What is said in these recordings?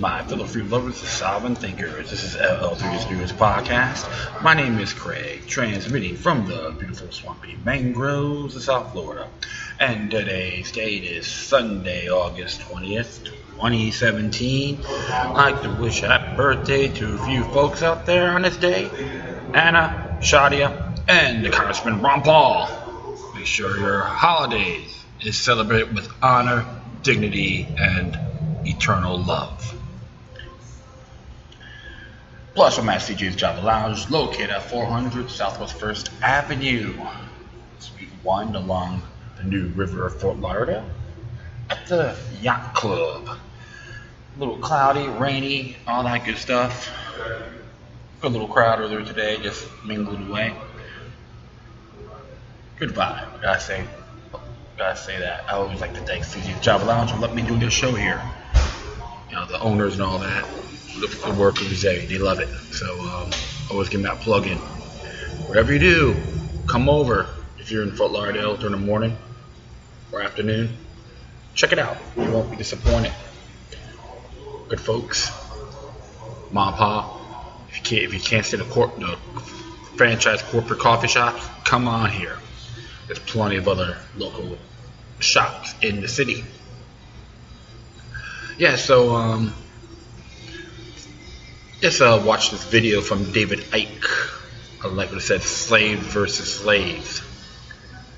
my fellow freedom lovers, the sovereign thinkers. This is LL3's newest podcast. My name is Craig, transmitting from the beautiful swampy mangroves of South Florida. And today's date is Sunday, August 20th, 2017. I'd like to wish happy birthday to a few folks out there on this day. Anna, Shadia, and the Congressman Ron Paul. Make sure your holidays is celebrated with honor, dignity, and eternal love. Plus, I'm at CJ's Java Lounge, located at 400 Southwest 1st Avenue, Suite 1, along the New River of Fort Lauderdale, at the Yacht Club. A little cloudy, rainy, all that good stuff. Good little crowd earlier today, just mingled away. Good vibe, gotta say that. I always like to thank CJ's Java Lounge for letting me do this show here. You know, the owners and all that, the workers, they love it. So always give them that plug in. Whatever you do, come over. If you're in Fort Lauderdale during the morning or afternoon, check it out. You won't be disappointed. Good folks. Mom and Pa. If you can't stay in the franchise corporate coffee shops, come on here. There's plenty of other local shops in the city. Yeah, so just watch this video from David Icke. Like what it said, slaves versus slaves.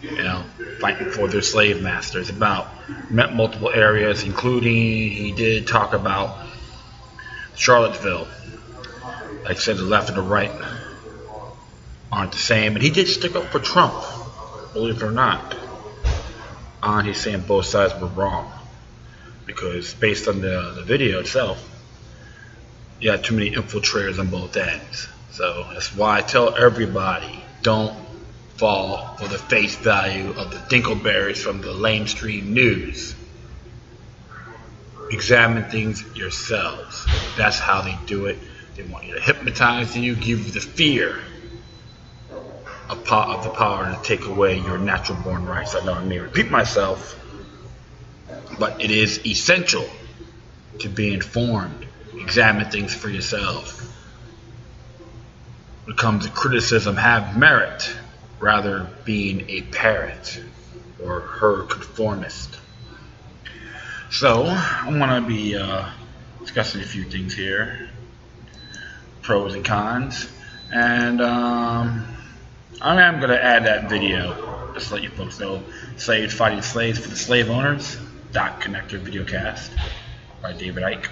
You know, fighting for their slave masters. About multiple areas, including he did talk about Charlottesville. Like I said, the left and the right aren't the same, and he did stick up for Trump, believe it or not. He's saying both sides were wrong, because based on the video itself, you had too many infiltrators on both ends. So that's why I tell everybody, don't fall for the face value of the dingleberries from the mainstream news. Examine things yourselves. That's how they do it. They want you to hypnotize you, give you the fear of the power to take away your natural born rights. I know I may repeat myself, but it is essential to be informed. Examine things for yourself. When it comes to criticism, have merit, rather being a parrot or her conformist. So I'm going to be discussing a few things here, pros and cons, and I am going to add that video just to let you folks know. Slaves Fighting Slaves for the Slave Owners, Connector Videocast by David Icke.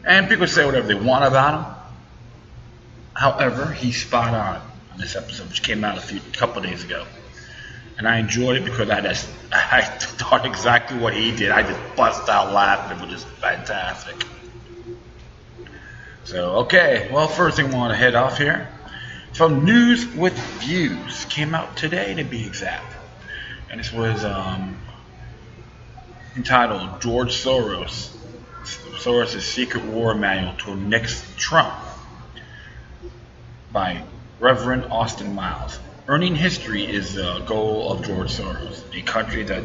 And people say whatever they want about him. However, he's spot on this episode, which came out a couple days ago. And I enjoyed it because I thought exactly what he did. I just bust out laughing. It was just fantastic. So, okay. Well, first thing I want to head off here. From News with Views. Came out today, to be exact. And this was entitled George Soros. Soros' Secret War Manual to Next Trump by Reverend Austin Miles. Earning history is the goal of George Soros. A country that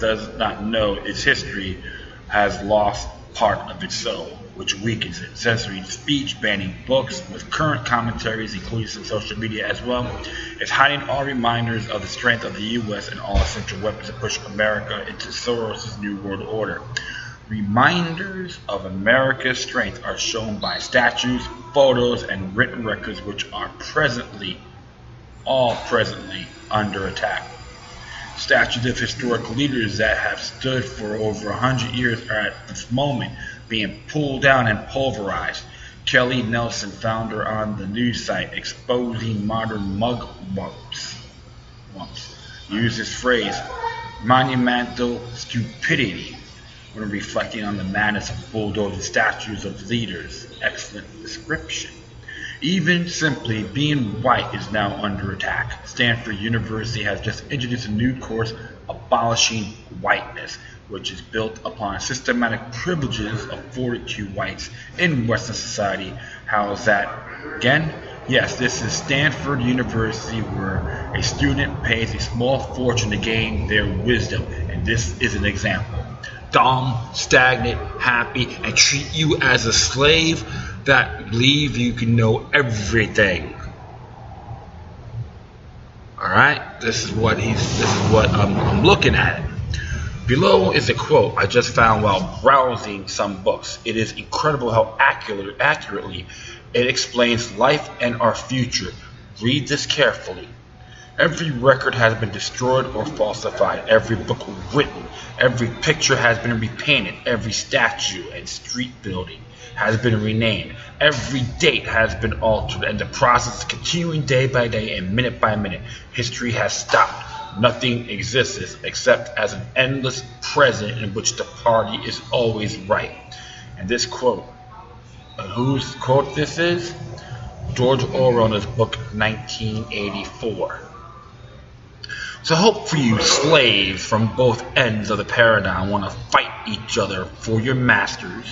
does not know its history has lost part of its soul, which weakens it. Censoring speech, banning books with current commentaries, including some social media as well, is hiding all reminders of the strength of the U.S. and all essential weapons to push America into Soros' New World Order. Reminders of America's strength are shown by statues, photos, and written records, which are presently under attack. Statues of historic leaders that have stood for over 100 years are at this moment being pulled down and pulverized. Kelly Nelson, founder on the news site Exposing Modern Mugwumps, used this phrase, monumental stupidity, when reflecting on the madness of bulldozing statues of leaders. Excellent description. Even simply being white is now under attack. Stanford University has just introduced a new course, Abolishing Whiteness, which is built upon systematic privileges afforded to whites in Western society. How is that again? Yes, this is Stanford University, where a student pays a small fortune to gain their wisdom, and this is an example. dumb, stagnant, happy, and treat you as a slave that believe you can know everything. Alright, this is what I'm looking at. Below is a quote I just found while browsing some books. It is incredible how accurately it explains life and our future. Read this carefully. Every record has been destroyed or falsified. Every book written. Every picture has been repainted. Every statue and street building has been renamed. Every date has been altered, and the process is continuing day by day and minute by minute. History has stopped. Nothing exists except as an endless present in which the party is always right. And this quote, whose quote this is? George Orwell in his book 1984. So hope for you slaves from both ends of the paradigm want to fight each other for your masters,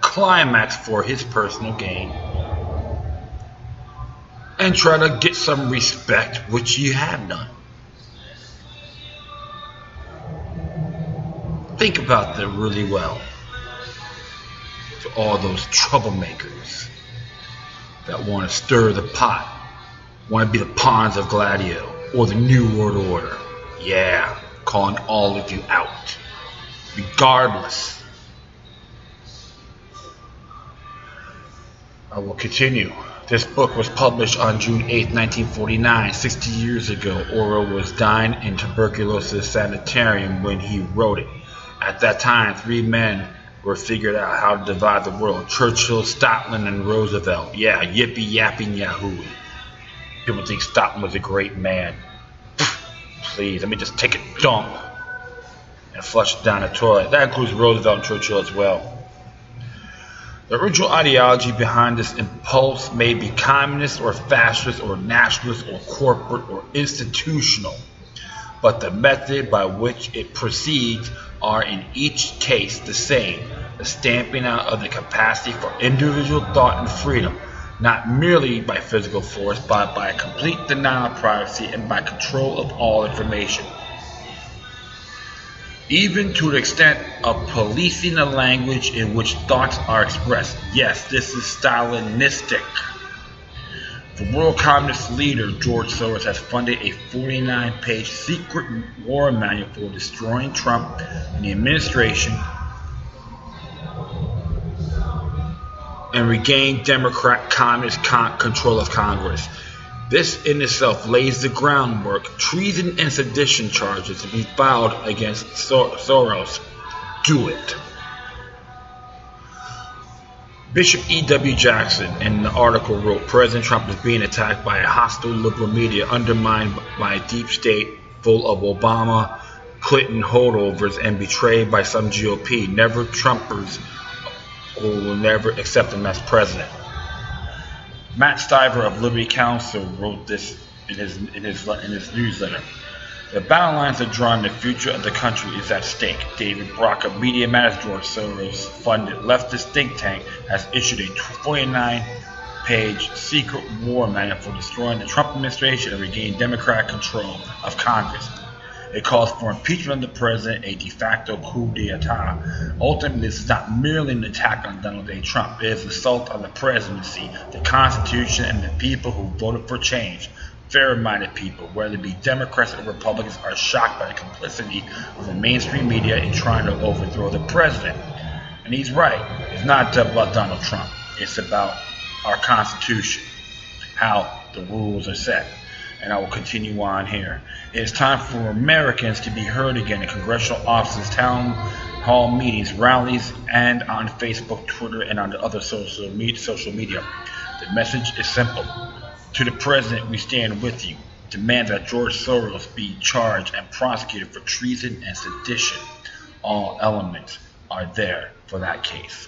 climax for his personal gain, and try to get some respect, which you have none. Think about that really well. To all those troublemakers that want to stir the pot, want to be the pawns of Gladio or the New World Order. Yeah, calling all of you out. Regardless. I will continue. This book was published on June 8, 1949. 60 years ago, Orwell was dying in tuberculosis sanitarium when he wrote it. At that time, 3 men were figured out how to divide the world: Churchill, Stalin, and Roosevelt. Yeah, yippee yapping yahoo. People think Stalin was a great man. Please, let me just take a dump and flush it down the toilet. That includes Roosevelt and Churchill as well. The original ideology behind this impulse may be communist or fascist or nationalist or corporate or institutional, but the method by which it proceeds are in each case the same: the stamping out of the capacity for individual thought and freedom, not merely by physical force, but by a complete denial of privacy and by control of all information, even to the extent of policing the language in which thoughts are expressed. Yes, this is Stalinistic. The world communist leader George Soros has funded a 49-page secret war manual for destroying Trump and the administration and regain Democrat communist control of Congress. This in itself lays the groundwork. Treason and sedition charges to be filed against Soros. Do it. Bishop E.W. Jackson in the article wrote, President Trump is being attacked by a hostile liberal media, undermined by a deep state full of Obama, Clinton holdovers, and betrayed by some GOP. Never Trumpers who will never accept him as president. Matt Stiver of Liberty Counsel wrote this in his newsletter. The battle lines are drawn. The future of the country is at stake. David Brock of Media Matters, George Soros-funded leftist think tank, has issued a 49-page secret war manual for destroying the Trump administration and regaining Democratic control of Congress. It calls for impeachment of the president, a de facto coup d'etat. Ultimately, this is not merely an attack on Donald J. Trump. It is an assault on the presidency, the Constitution, and the people who voted for change. Fair-minded people, whether it be Democrats or Republicans, are shocked by the complicity of the mainstream media in trying to overthrow the president. And he's right. It's not about Donald Trump. It's about our Constitution, how the rules are set. And I will continue on here. It is time for Americans to be heard again in congressional offices, town hall meetings, rallies, and on Facebook, Twitter, and on the other social media. The message is simple. To the president, we stand with you. Demand that George Soros be charged and prosecuted for treason and sedition. All elements are there for that case.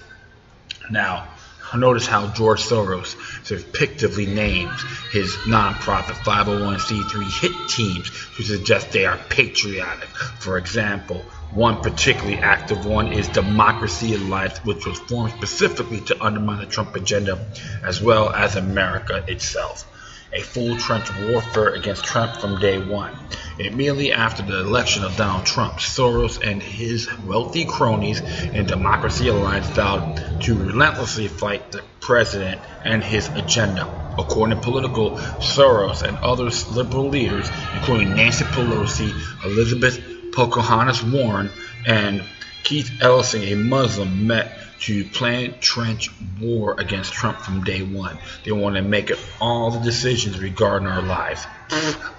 Now, notice how George Soros fictively names his nonprofit 501c3 hit teams to suggest they are patriotic. For example, one particularly active one is Democracy in Life, which was formed specifically to undermine the Trump agenda as well as America itself. a full trench warfare against Trump from day one. Immediately after the election of Donald Trump, Soros and his wealthy cronies in Democracy Alliance vowed to relentlessly fight the president and his agenda. According to Political, Soros and other liberal leaders, including Nancy Pelosi, Elizabeth Pocahontas Warren, and Keith Ellison, a Muslim, met to plan trench war against Trump from day one. They want to make it all the decisions regarding our lives.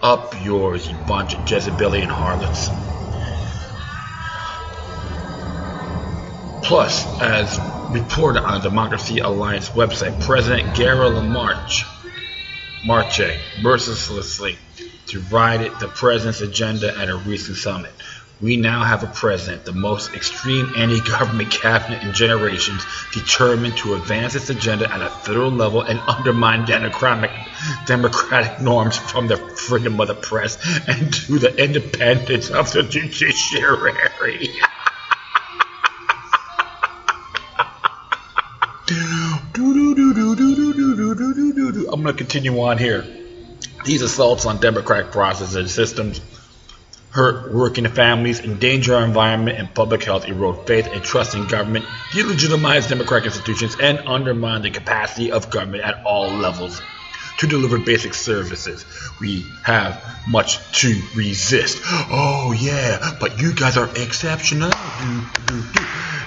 Up yours, you bunch of Jezebelian harlots. Plus, as reported on the Democracy Alliance website, President Gara Marche mercilessly derided the president's agenda at a recent summit. We now have a president, the most extreme anti-government cabinet in generations, determined to advance its agenda at a federal level and undermine democratic norms, from the freedom of the press and to the independence of the judiciary. I'm going to continue on here. These assaults on democratic processes and systems hurt working families, endanger our environment and public health, erode faith and trust in government, delegitimize democratic institutions, and undermine the capacity of government at all levels to deliver basic services. We have much to resist. Oh yeah, but you guys are exceptional.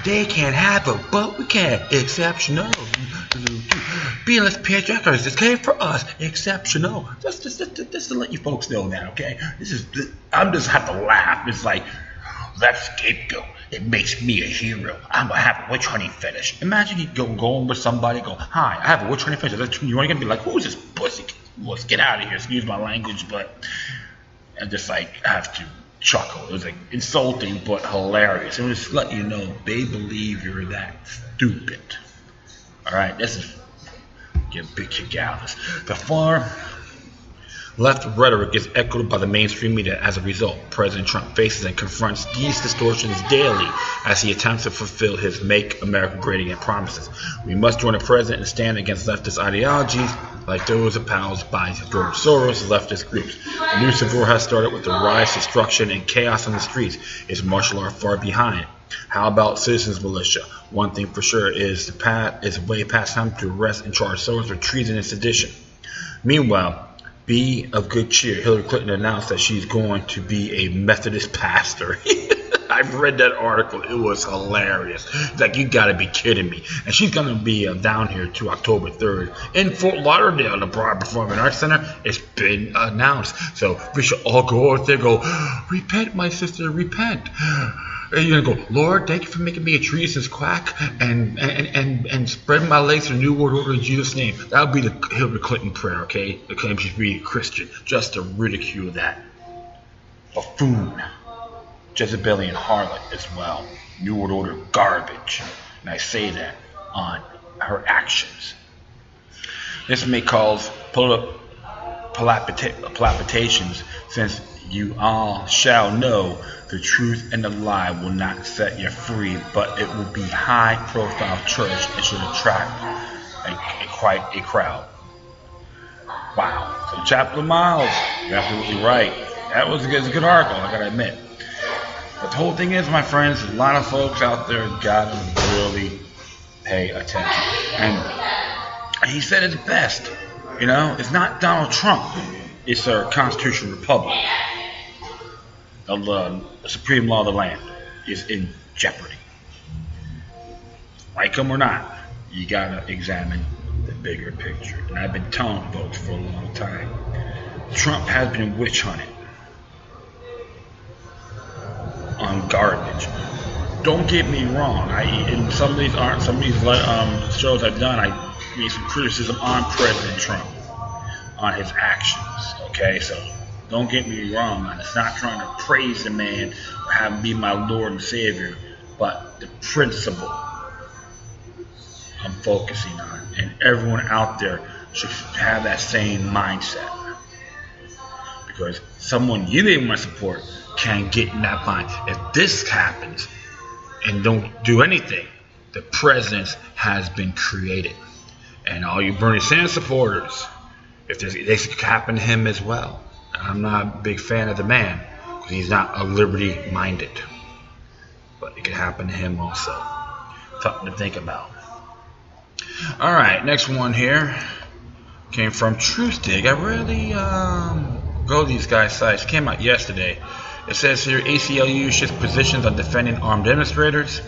They can't have it, but we can. Exceptional. Being less patriotic, this came for us. Exceptional. Just to let you folks know that, okay? I'm just have to laugh. It's like, that scapegoat, it makes me a hero. I'm gonna have a witch hunting fetish. Imagine you going with somebody, go, hi, I have a witch hunting fetish. You ain't gonna be like, who's this pussy? Let's get out of here. Excuse my language, but I just like have to chuckle. It was like insulting but hilarious. It was just let you know they believe you're that stupid. Alright, this is get a big kick out of this. The far left rhetoric is echoed by the mainstream media. As a result, President Trump faces and confronts these distortions daily as he attempts to fulfill his Make America Great Again promises. We must join the president and stand against leftist ideologies like those espoused by George Soros' leftist groups. The new civil war has started with the rise, destruction, and chaos on the streets. Is martial law far behind? How about citizens militia? One thing for sure is way past time to arrest and charge Soros for treason and sedition. Meanwhile, be of good cheer. Hillary Clinton announced that she's going to be a Methodist pastor. I've read that article. It was hilarious. It's like, you gotta be kidding me. And she's gonna be down here to October 3rd in Fort Lauderdale, the Broad Performing Arts Center. It's been announced. So we should all go out there and go, repent, my sister, repent. And you're gonna go, Lord, thank you for making me a treasonous quack and spreading my legs to the New World Order in Jesus' name. That would be the Hillary Clinton prayer, okay? The claim she's really a Christian, just to ridicule that buffoon, Jezebelian harlot as well. New World Order garbage. And I say that on her actions. This may cause palpitations, since you all shall know the truth and the lie will not set you free, but it will be high-profile church and should attract quite a crowd. Wow. So Chaplain Miles, you're absolutely right. That was a good article, I gotta admit. But the whole thing is, my friends, a lot of folks out there gotta really pay attention. And he said it best, you know, it's not Donald Trump, it's our constitutional republic. The supreme law of the land is in jeopardy. Like him or not, you gotta examine the bigger picture. And I've been telling folks for a long time, Trump has been witch hunted on garbage. Don't get me wrong. In some of these shows I've done, I made some criticism on President Trump, on his actions. Okay, so don't get me wrong. It's not trying to praise the man or have him be my Lord and Savior, but the principle I'm focusing on, and everyone out there should have that same mindset. Because someone you may want to support can get in that mind. If this happens and don't do anything, the president has been created. And all you Bernie Sanders supporters, if this could happen to him as well. I'm not a big fan of the man because he's not a liberty-minded, but it could happen to him also. Something to think about. All right, next one here came from TruthDig. I really go to these guys' sites. It came out yesterday. It says here ACLU shifts positions on defending armed demonstrators.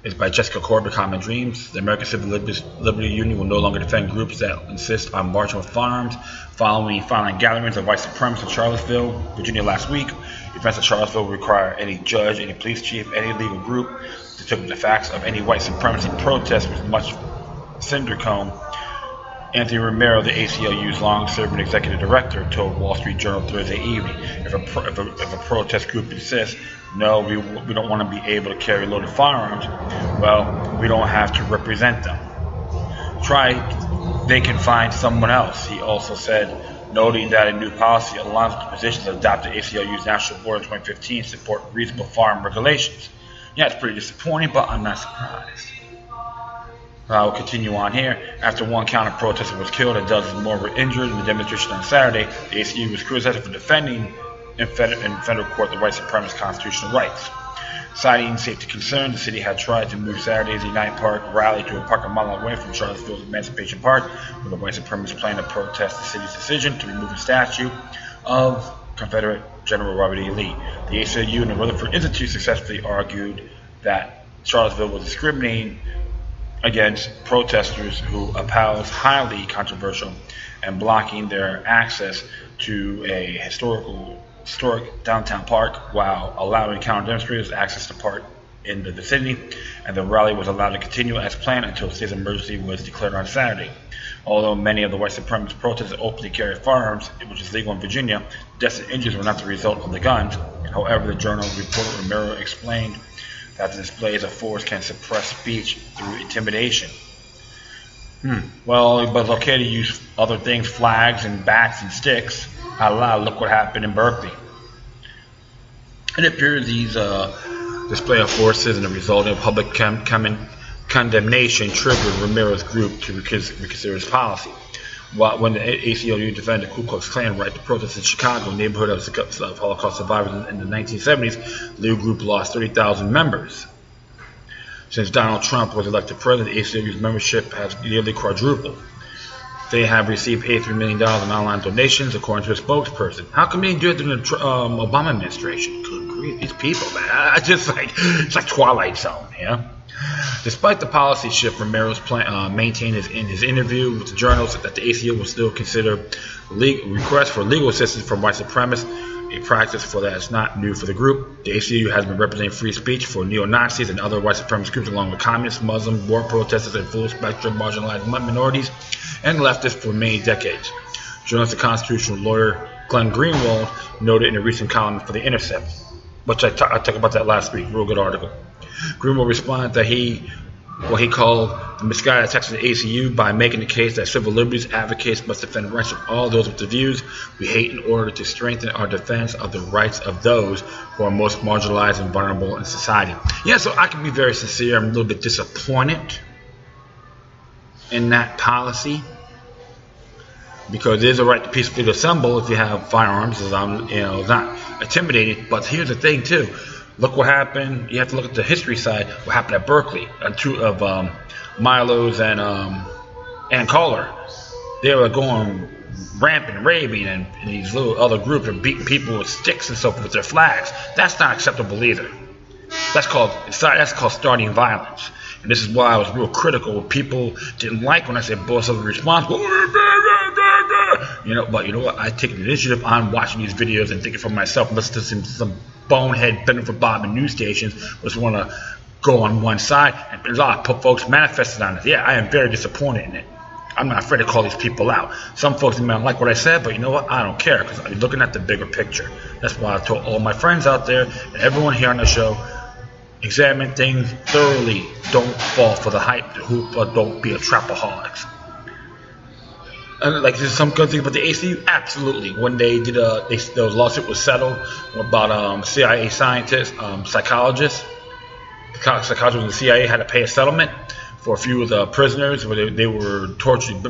It's by Jessica Corbett, Common Dreams. The American Civil Liberty Union will no longer defend groups that insist on marching with firearms following violent gatherings of white supremacists in Charlottesville, Virginia last week. Events in Charlottesville will require any judge, any police chief, any legal group to take the facts of any white supremacy protest with much cinder cone. Anthony Romero, the ACLU's long-serving executive director, told Wall Street Journal Thursday evening, if a protest group insists, no, we don't want to be able to carry loaded firearms, well, we don't have to represent them. They can find someone else, he also said, noting that a new policy aligns with the positions adopted ACLU's National Board in 2015 to support reasonable firearm regulations. Yeah, it's pretty disappointing, but I'm not surprised. I will continue on here. After one counter-protester was killed and dozens more were injured in the demonstration on Saturday, the ACLU was criticized for defending in federal court the white supremacist constitutional rights. Citing safety concerns, the city had tried to move Saturday's Unite Park rally to a park a mile away from Charlottesville's Emancipation Park, with the white supremacists planning to protest the city's decision to remove a statue of Confederate General Robert E. Lee. The ACLU and the Rutherford Institute successfully argued that Charlottesville was discriminating against protesters who espouse highly controversial and blocking their access to a historic downtown park while allowing counter-demonstrators access to park in the vicinity, and the rally was allowed to continue as planned until a state of emergency was declared on Saturday. Although many of the white supremacist protesters openly carried firearms, which is legal in Virginia, deaths and injuries were not the result of the guns. However, the Journal reporter Romero explained that the displays of force can suppress speech through intimidation. Well, but it's okay to use other things, flags and bats and sticks. Look what happened in Berkeley. It appears these display of forces and the resulting public condemnation triggered Romero's group to reconsider his policy. When the ACLU defended the Ku Klux Klan right to protest in Chicago, a neighborhood of Holocaust survivors in the 1970s, the group lost 30,000 members. Since Donald Trump was elected president, the ACLU's membership has nearly quadrupled. They have received $83 million in online donations, according to a spokesperson. How come they didn't do it during the Obama administration? Good grief, these people, man. It's like Twilight Zone, yeah? Despite the policy shift, Romero's maintained in his interview with the journals that the ACLU will still consider requests for legal assistance from white supremacists, a practice that is not new for the group. The ACLU has been representing free speech for neo-Nazis and other white supremacist groups along with communists, Muslims, war protesters, and full-spectrum marginalized minorities and leftists for many decades. Journalist and constitutional lawyer Glenn Greenwald noted in a recent column for The Intercept, which I talked about that last week, real good article. Greenwald responded that what he called the misguided attacks on the ACLU by making the case that civil liberties advocates must defend rights of all those with the views we hate in order to strengthen our defense of the rights of those who are most marginalized and vulnerable in society. Yeah, so I can be very sincere. I'm a little bit disappointed in that policy because it is a right to peacefully assemble if you have firearms. It's not intimidating. But here's the thing too. Look what happened. You have to look at the history side. What happened at Berkeley? Two of Milo's and Kohler. They were going rampant, raving, and these little other groups are beating people with sticks and so forth with their flags. That's not acceptable either. That's called starting violence. And this is why I was real critical. People didn't like when I said both of the responsible. But you know what? I take the initiative on watching these videos and thinking for myself, listening to some bonehead benefit Bob and news stations just want to go on one side, and there's a lot of folks manifested on it. Yeah, I am very disappointed in it. I'm not afraid to call these people out. Some folks may not like what I said, but you know what? I don't care because I'm looking at the bigger picture. That's why I told all my friends out there and everyone here on the show, examine things thoroughly. Don't fall for the hype, the hoop, or don't be a trapaholics. And like there's some good things about the ACLU. Absolutely, when they did the lawsuit was settled about CIA scientists, psychologists. The psychologists in the CIA had to pay a settlement for a few of the prisoners where they were tortured,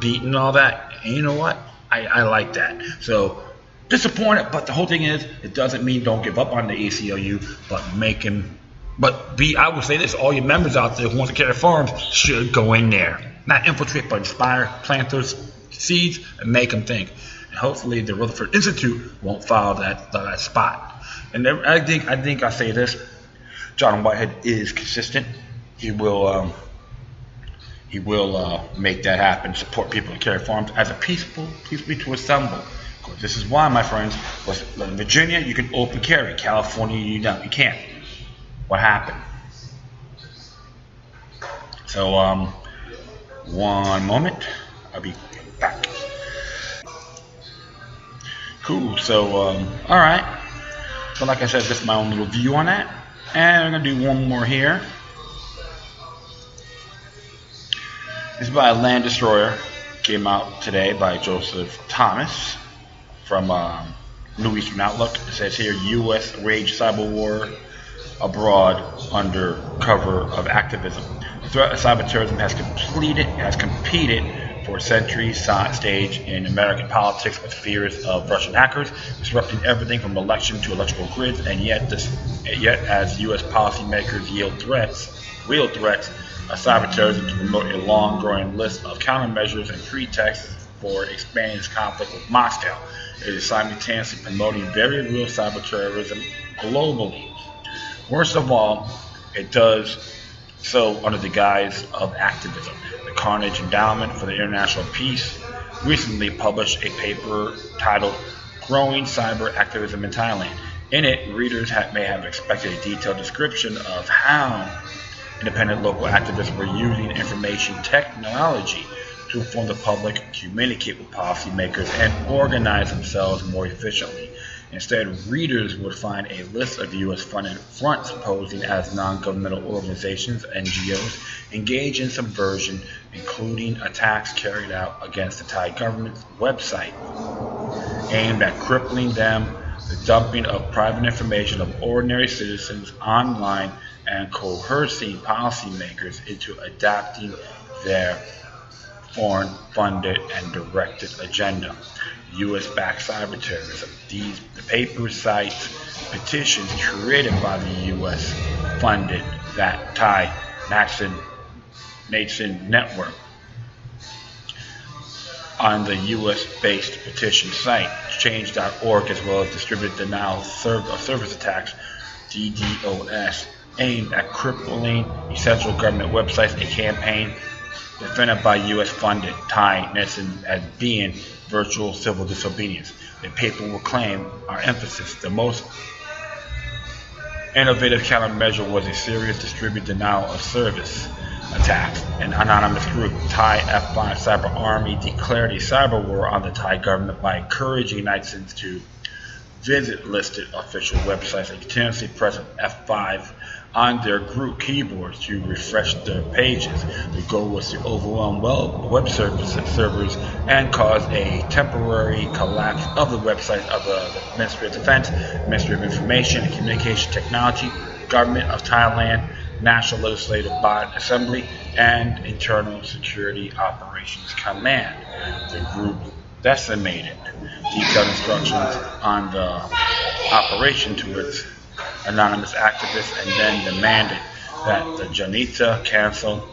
beaten, and all that. And you know what? I like that. So disappointed, but the whole thing is, it doesn't mean don't give up on the ACLU, but make him. I will say this: all your members out there who want to carry farms should go in there, not infiltrate, but inspire, plant those seeds, and make them think. And hopefully, the Rutherford Institute won't follow that spot. And I think I say this: John Whitehead is consistent. He will make that happen. Support people to carry farms as a peacefully to assemble. Of course, this is why, my friends, in Virginia you can open carry. California you don't. You can't. What happened? So one moment, I'll be back. Cool. So all right. So like I said, this is my own little view on that, and I'm gonna do one more here. This is by a Land Destroyer. Came out today by Joseph Thomas from New Eastern Outlook. It says here, U.S. waged cyber war abroad under cover of activism. The threat of cyber terrorism has competed for centuries stage in American politics with fears of Russian hackers disrupting everything from election to electrical grids, and yet as U.S. policymakers yield real threats of cyber terrorism to promote a long-growing list of countermeasures and pretexts for expanding its conflict with Moscow, it is simultaneously promoting very real cyber terrorism globally. Worst of all, it does so under the guise of activism. The Carnegie Endowment for the International Peace recently published a paper titled Growing Cyber Activism in Thailand. In it, readers may have expected a detailed description of how independent local activists were using information technology to inform the public, communicate with policymakers, and organize themselves more efficiently. Instead, readers would find a list of U.S.-funded fronts posing as non-governmental organizations, NGOs, engage in subversion, including attacks carried out against the Thai government's website, aimed at crippling them, the dumping of private information of ordinary citizens online, and coercing policymakers into adapting their foreign-funded and directed agenda. U.S.-backed cyber terrorism. The paper cites petitions created by the U.S.-funded that TeknoAXE Nation network on the U.S.-based petition site, change.org, as well as distributed denial of service attacks, DDoS, aimed at crippling essential government websites, a campaign defended by U.S.-funded TeknoAXE as being virtual civil disobedience. The paper will claim our emphasis. The most innovative countermeasure was a serious distributed denial of service attack. An anonymous group, Thai F5 Cyber Army, declared a cyber war on the Thai government by encouraging netizens to visit listed official websites and continuously press F5 on their group keyboards to refresh their pages. The goal was to overwhelm web servers and cause a temporary collapse of the websites of the Ministry of Defense, Ministry of Information and Communication Technology, Government of Thailand, National Legislative Body Assembly, and Internal Security Operations Command. The group decimated detailed instructions on the operation to its anonymous activists and then demanded that the Janita cancel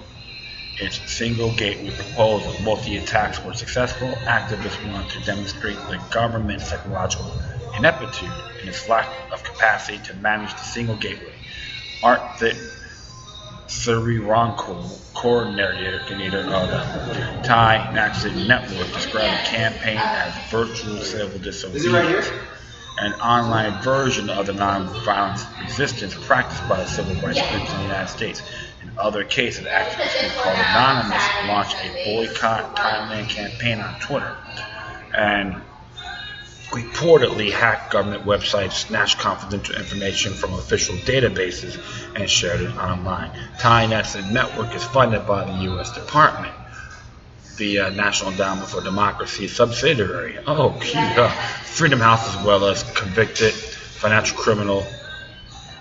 its single gateway proposal. Both the attacks were successful. Activists want to demonstrate the government's technological ineptitude and its lack of capacity to manage the single gateway. Arthit Sriranko, coordinator of the TeknoAXE network, described the campaign as virtual civil disobedience, an online version of the nonviolent resistance practiced by the civil rights groups in the United States. In other cases, activists group called Anonymous launched a boycott Thailand campaign on Twitter and reportedly hacked government websites, snatched confidential information from official databases, and shared it online. TeknoAXE network is funded by the U.S. Department, the National Endowment for Democracy subsidiary. Oh, cute. Freedom House, as well as convicted financial criminal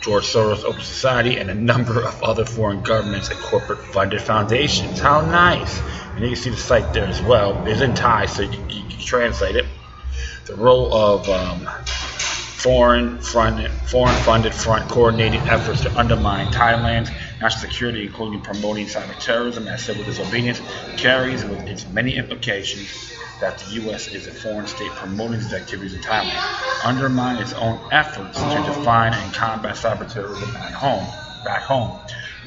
George Soros Open Society, and a number of other foreign governments and corporate-funded foundations. How nice! And you can see the site there as well. It's in Thai, so you can translate it. The role of foreign-funded front coordinating efforts to undermine Thailand's national security, including promoting cyber terrorism and civil disobedience, carries with its many implications that the U.S. is a foreign state promoting these activities in Thailand, undermine its own efforts to define and combat cyber terrorism back home.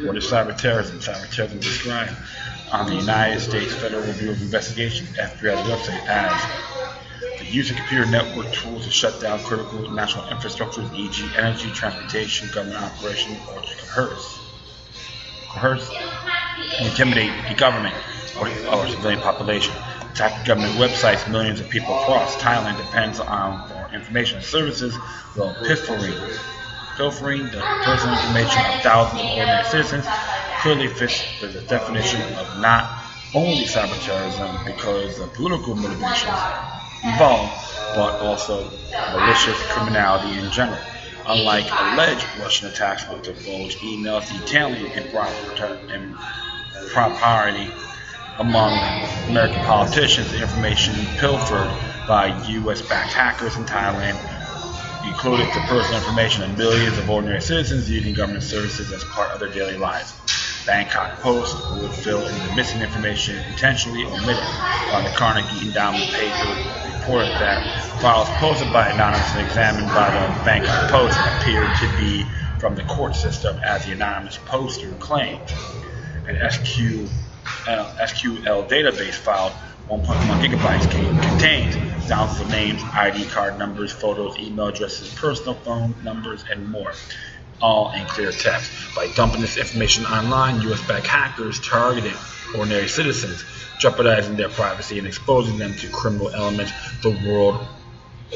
What is cyber terrorism? Cyber terrorism described on the United States Federal Bureau of Investigation (FBI's) website as the use of computer network tools to shut down critical national infrastructures, e.g., energy, transportation, government operation, or to coerce, and intimidate the government or civilian population. Attack government websites. Millions of people across Thailand depends on for information services, while pilfering the personal information of thousands of ordinary citizens clearly fits the definition of not only cyber terrorism because of political motivations involved, but also malicious criminality in general. Unlike alleged Russian attacks which divulge emails detailing impropriety among American politicians, the information pilfered by U.S.-backed hackers in Thailand included the personal information of millions of ordinary citizens using government services as part of their daily lives. Bangkok Post would fill in the missing information intentionally omitted, while the Carnegie Endowment paper reported that files posted by Anonymous and examined by the Bangkok Post appeared to be from the court system, as the anonymous poster claimed. An SQL database filed 1.1 gigabytes contains thousands of names, ID card numbers, photos, email addresses, personal phone numbers, and more, all in clear text. By dumping this information online, U.S.-backed hackers targeted ordinary citizens, jeopardizing their privacy and exposing them to criminal elements the world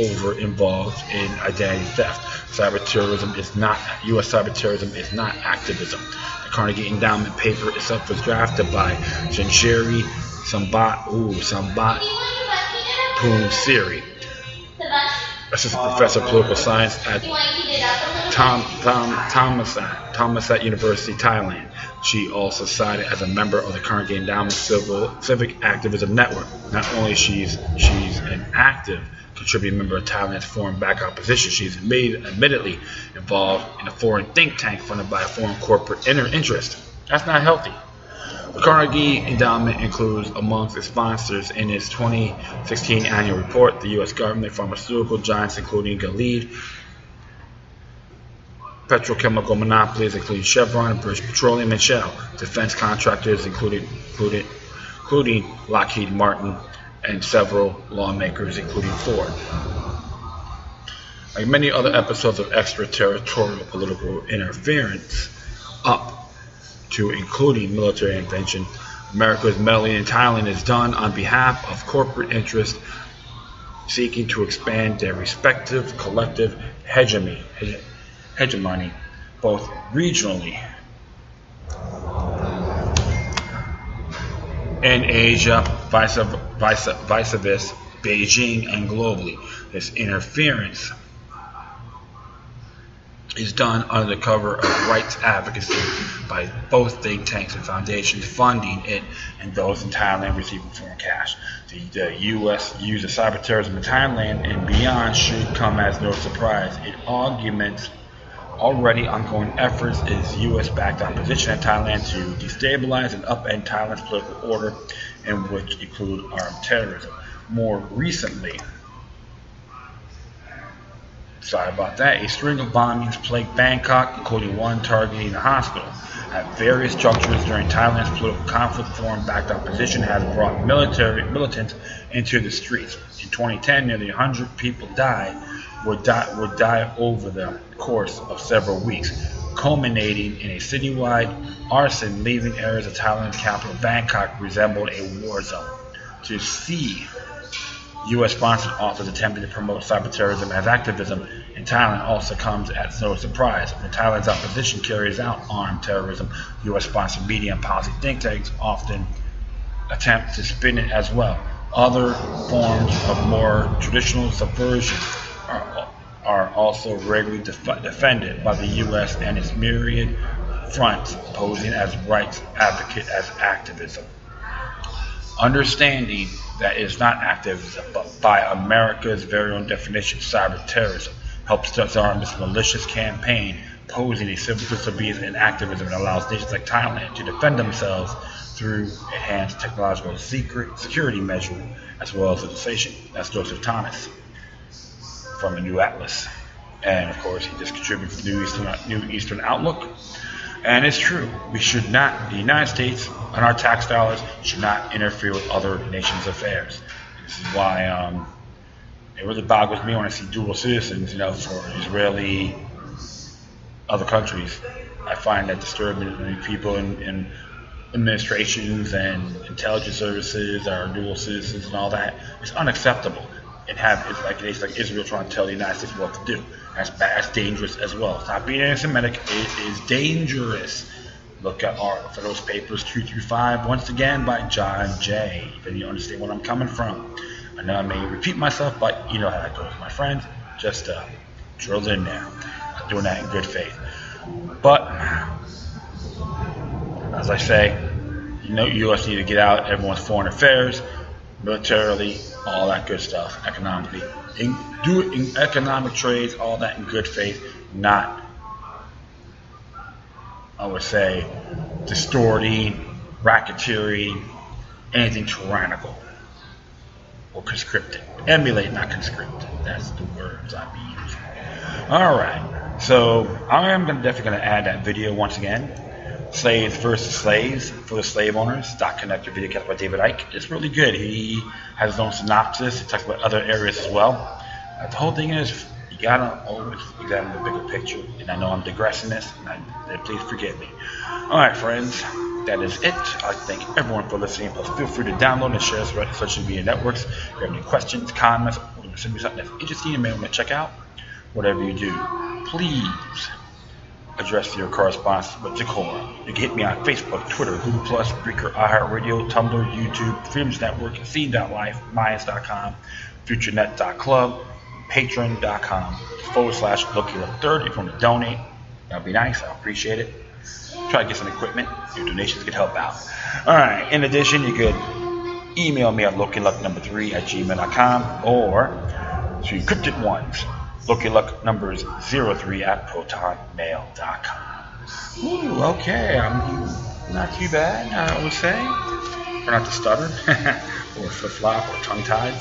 over involved in identity theft. U.S. cyber terrorism is not activism. The Carnegie Endowment paper itself was drafted by Janjeri Sambat Poonsiri, assistant professor of political science at Thammasat University, Thailand. She also cited as a member of the Carnegie Endowment Civic Activism Network. Not only she's an active contributing member of Thailand's foreign-backed opposition, she's admittedly involved in a foreign think tank funded by a foreign corporate interest. That's not healthy. The Carnegie Endowment includes amongst its sponsors in its 2016 annual report the U.S. government, pharmaceutical giants including Gilead, petrochemical monopolies including Chevron, British Petroleum, and Shell, defense contractors including Lockheed Martin, and several lawmakers including Ford. Like many other episodes of extraterritorial political interference, up to including military intervention, America's meddling in Thailand is done on behalf of corporate interests seeking to expand their respective collective hegemony, both regionally in Asia, vice versa, Beijing, and globally. This interference is done under the cover of rights advocacy by both think tanks and foundations funding it, and those in Thailand receiving foreign cash. The U.S. use of cyber terrorism in Thailand and beyond should come as no surprise. It augments already ongoing efforts is U.S.-backed opposition in Thailand to destabilize and upend Thailand's political order, in which include armed terrorism. More recently, a string of bombings plagued Bangkok, including one targeting the hospital. At various junctures during Thailand's political conflict, foreign-backed opposition has brought militants into the streets. In 2010, nearly 100 people would die over the course of several weeks, culminating in a citywide arson, leaving areas of Thailand's capital Bangkok resembled a war zone. To see U.S.-sponsored authors attempting to promote cyber terrorism as activism in Thailand also comes as no surprise. When Thailand's opposition carries out armed terrorism, U.S.-sponsored media and policy think tanks often attempt to spin it as well. Other forms of more traditional subversion are also regularly defended by the U.S. and its myriad fronts, posing as rights advocate as activism. Understanding that it is not activism, but by America's very own definition, cyber terrorism, helps disarm this malicious campaign posing a civil disobedience and activism that allows nations like Thailand to defend themselves through enhanced technological security measures as well as legislation. That's Joseph Thomas from the New Atlas. And of course, he just contributed to the New Eastern Outlook. And it's true, we should not, the United States and our tax dollars should not interfere with other nations' affairs. This is why it really boggles me when I see dual citizens, for Israeli, other countries. I find that disturbing. People in administrations and intelligence services are dual citizens and all that. It's unacceptable. And it's like a nation like Israel trying to tell the United States what to do. That's dangerous as well. It's not being anti-Semitic. It is dangerous. Look at our Federalist Papers 2 through 5 once again by John Jay. Then you understand where I'm coming from. I know I may repeat myself, but you know how that goes, my friends. Just drill in there. I'm doing that in good faith. But as I say, U.S. need to get out everyone's foreign affairs, militarily, all that good stuff, economically. Do it in economic trades, all that in good faith, not, I would say, distorting, racketeering, anything tyrannical or conscripting. Emulate, not conscript. That's the words I'll be using. Alright, so I am definitely going to add that video once again. Slaves versus Slaves for the Slave Owners. .connector Videocast by David Icke. It's really good. He has his own synopsis. He talks about other areas as well. The whole thing is, you gotta always examine the bigger picture. And I know I'm digressing this, and please forgive me. Alright, friends, that is it. I'd like to thank everyone for listening. Plus, feel free to download and share this on social media networks. If you have any questions, comments, or send me something that's interesting and may want to check out, whatever you do, please address your correspondence with decorum. You can hit me on Facebook, Twitter, Google+, Breaker, iHeartRadio, Tumblr, YouTube, Freedoms Network, Scene.life, Mayans.com, FutureNet.club, Patreon.com/LookYouUp3rd. If you want to donate, that'd be nice. I appreciate it. Try to get some equipment. Your donations could help out. Alright, in addition, you could email me at LookYouLuck3@gmail.com or to encrypted ones. LookYouLuck3@protonmail.com. Ooh, okay, I'm not too bad, I would say. Try not to stutter, or flip-flop, or tongue-tied.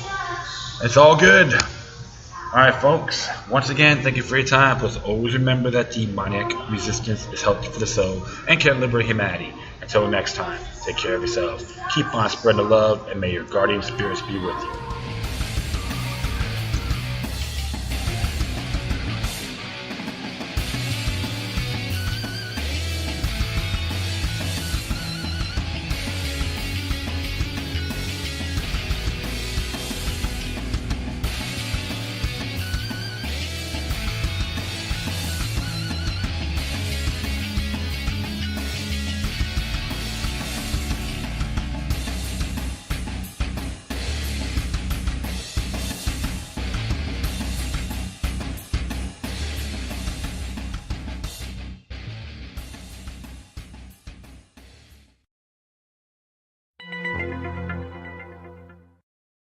It's all good. Alright, folks, once again, thank you for your time. Plus, always remember that demoniac resistance is healthy for the soul and can liberate humanity. Until next time, take care of yourselves. Keep on spreading the love, and may your guardian spirits be with you.